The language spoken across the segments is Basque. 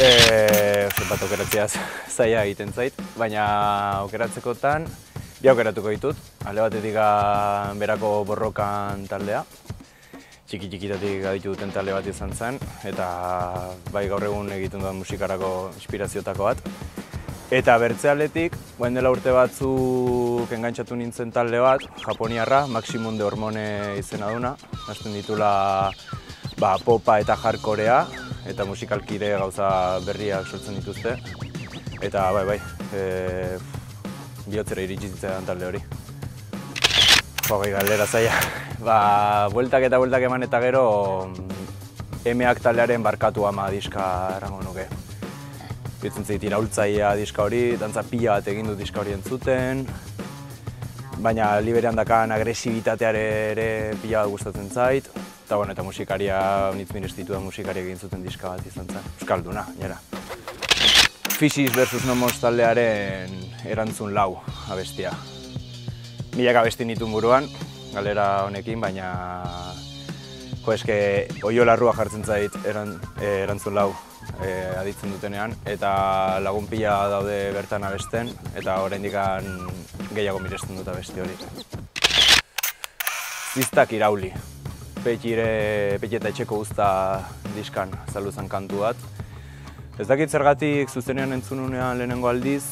Bat aukeratzeaz zaila egiten zait, baina aukeratzekotan bi aukeratuko ditut. Alde batetik berako borrokan taldea. Txiki-txikitatik aditu duten talde bat izan zen, eta bai gaur egun egiten duen musikarako inspiraziotako bat. Eta bertze aldetik, guen dela urte batzuk engantzatu nintzen talde bat, japoniarra, Maximum de Hormone izena duna. Hasten ditula popa eta hardcorea, eta musikalkide gauza berriak sortzen dituzte. Eta bihotzera iritsi zitzaidan talde hori. Galdera zaila. Bueltak eta bueltak eman eta gero M-ak taldearen barkatu ama diska errango nuke. Bitzen zait iraultzaia diska hori, dantza pila bat egin du diska hori entzuten. Baina liberean dakan agresibitateare ere pila bat gustatzen zait. Eta musikaria, nitz minestitua musikaria egin zuten diska bat izan zen. Euskalduna, nera. Physis vs Nomos taldearen erantzun lau abestia. Milaka abesti nituen buruan, galera honekin, baina oiolarrua jartzen zait erantzun lau aditzen dutenean, eta lagun pila daude bertan abesten, eta oraindik gehiago miresten dut abesti hori. Ziztak irauli. Peti eta etxeko guzta diskan azaldu zen kantu bat. Ez dakit zergatik zuzenean entzununean lehenengo aldiz,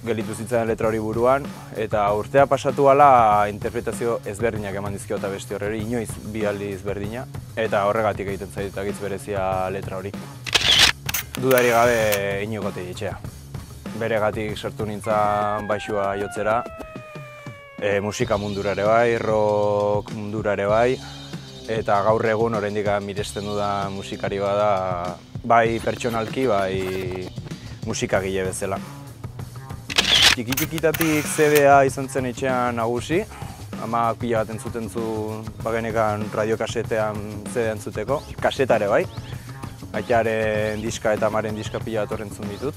gelitu zitzaidan letra hori buruan, eta urtea pasatu ala interpretazio ezberdinak eman dizkiot abesti horreri, inoiz bi aldiz berdina, eta horregatik egiten zait agitz berezia letra hori. Dudari gabe Iñigo Telletxea. Beregatik sartu nintzen baixua jotzera, musika mundura ere bai, rock mundura ere bai, eta gaur egun oraindik miresten dudan musikari bada, bai pertsonalki, bai musikagile bezala. Txiki-txikitatik CD-a izan zen etxean nagusi, amak pila bat entzuten zuen bagenekan radiokasetean CD-a entzuteko, kasetare bai, aitaren diska eta amaren diska pila bat horrentzun ditut.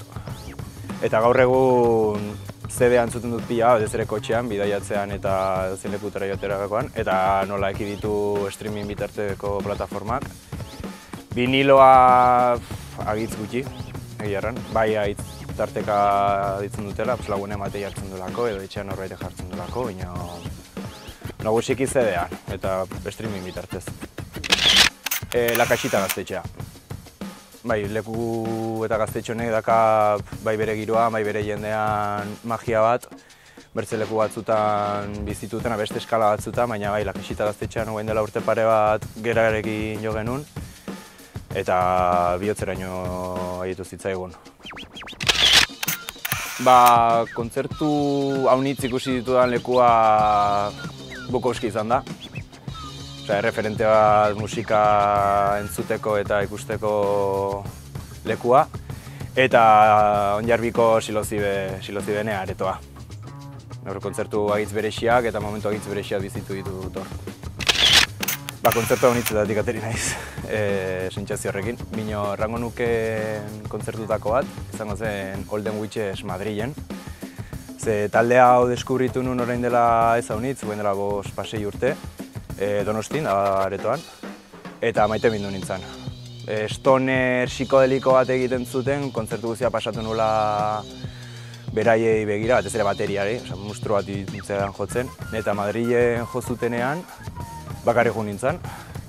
Eta gaur egun CD-a entzuten dut pila, ez ere kotxean, bidaiatzean eta zein lekutera joterakoan, eta nola ekiditu streaming bitarteko plataformak. Viniloa agitz gutxi, egiarran, bai aitz tarteka ditzen dutela, lagun ematei hartzen dulako edo etxean horreite jartzen dulako, baina nagusiki CD-an eta streaming bitartez. La Caixita gaztetxea. Bai, leku eta gaztetxo honek daka bai bere giroa, bai bere jendean magia bat, bertze leku batzutan bizituten, beste eskala batzutan, baina bai, La Caixita gaztetxean guen dela urte pare bat gerarekin jo genuen, eta bihotzeraino aietu zitzaigun. Kontzertu haunitz ikusi ditudan lekua Bukowski izan da. Erreferente bat musika entzuteko eta ikusteko lekua. Eta Onjarbiko Silozibenea aretoa. Kontzertu agitz berexiak eta momentu agitz berexiak bizitu ditut hor. Kontzertu haunitzetatik ateri naiz, sentsazio horrekin. Bino errango nuke kontzertutako bat, izango zen Olden Witches Madrilen. Ze talde hau deskubritu nun orain dela ez haunitz, guen dela 5-6 urte, Donostin, aretoan, eta maite bindu nintzen. Stoner psikodeliko bat egiten zuten, kontzertu guztia pasatu nula beraiei begira, batez ere bateriari, mustru bat ditzean jotzen, eta Madrilen jo zutenean, bakarrik jo nintzen,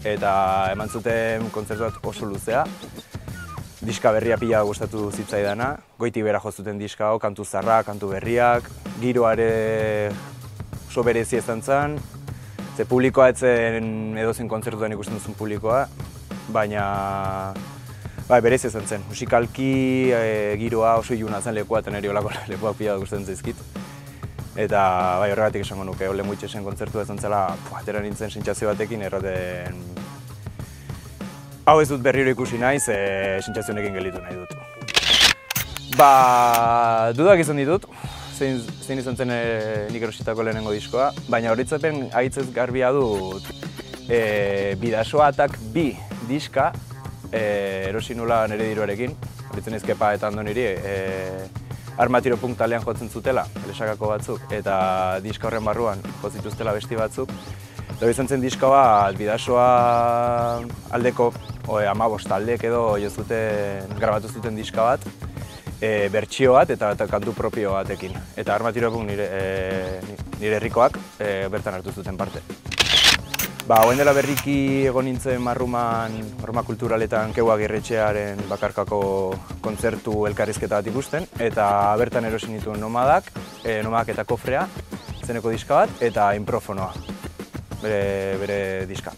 eta eman zuten kontzertu bat oso luzea. Diska berria pila gustatu zitzaidana, goitik bera jo zuten diska hau, kantu zarrak, kantu berriak, giroare oso berezia izan zen, ze publikoa etzen edozen kontzertuan ikusten duzun publikoa, baina berezia izan zen. Musikalki giroa oso iluna zen lekua, eta niri olako lekuak pila gustatzen zaizkit. Eta horregatik esango nuke, Olden Witchesen kontzertua izan zela, atera nintzen sentsazio batekin, erraten hau ez dut berriro ikusi naiz, sentsazio honekin gelditu nahi dut. Dudak izan ditut, zein izan zen nik erositako lehenengo diskoa, baina horitzapen ahitzez garbia dut Bidasoa Atak 2 diska erosi nula nire diruarekin, horitzen izkepa eta ondo niri, Armatiro Punk talean jotzen zutela, Lesakako batzuk, eta diska horren barruan jo zituztela besti batzuk, Eta izan zen diska bat, Bidasoa aldeko 15 taldeek edo grabatu zuten diska bat, bertsio bat eta kantu propio batekin. Eta Armatirok nire herrikoak bertan hartu zuten parte. Orain dela berriki egon nintzen Marruman, Marruma Kulturaletan Keu Agirretxearen bakarkako kontzertu elkarrizketa bat ikusten, eta bertan erosi nituen Nomadak eta Kofrea, zeneko diska bat, eta Inprofonoa, bere diska.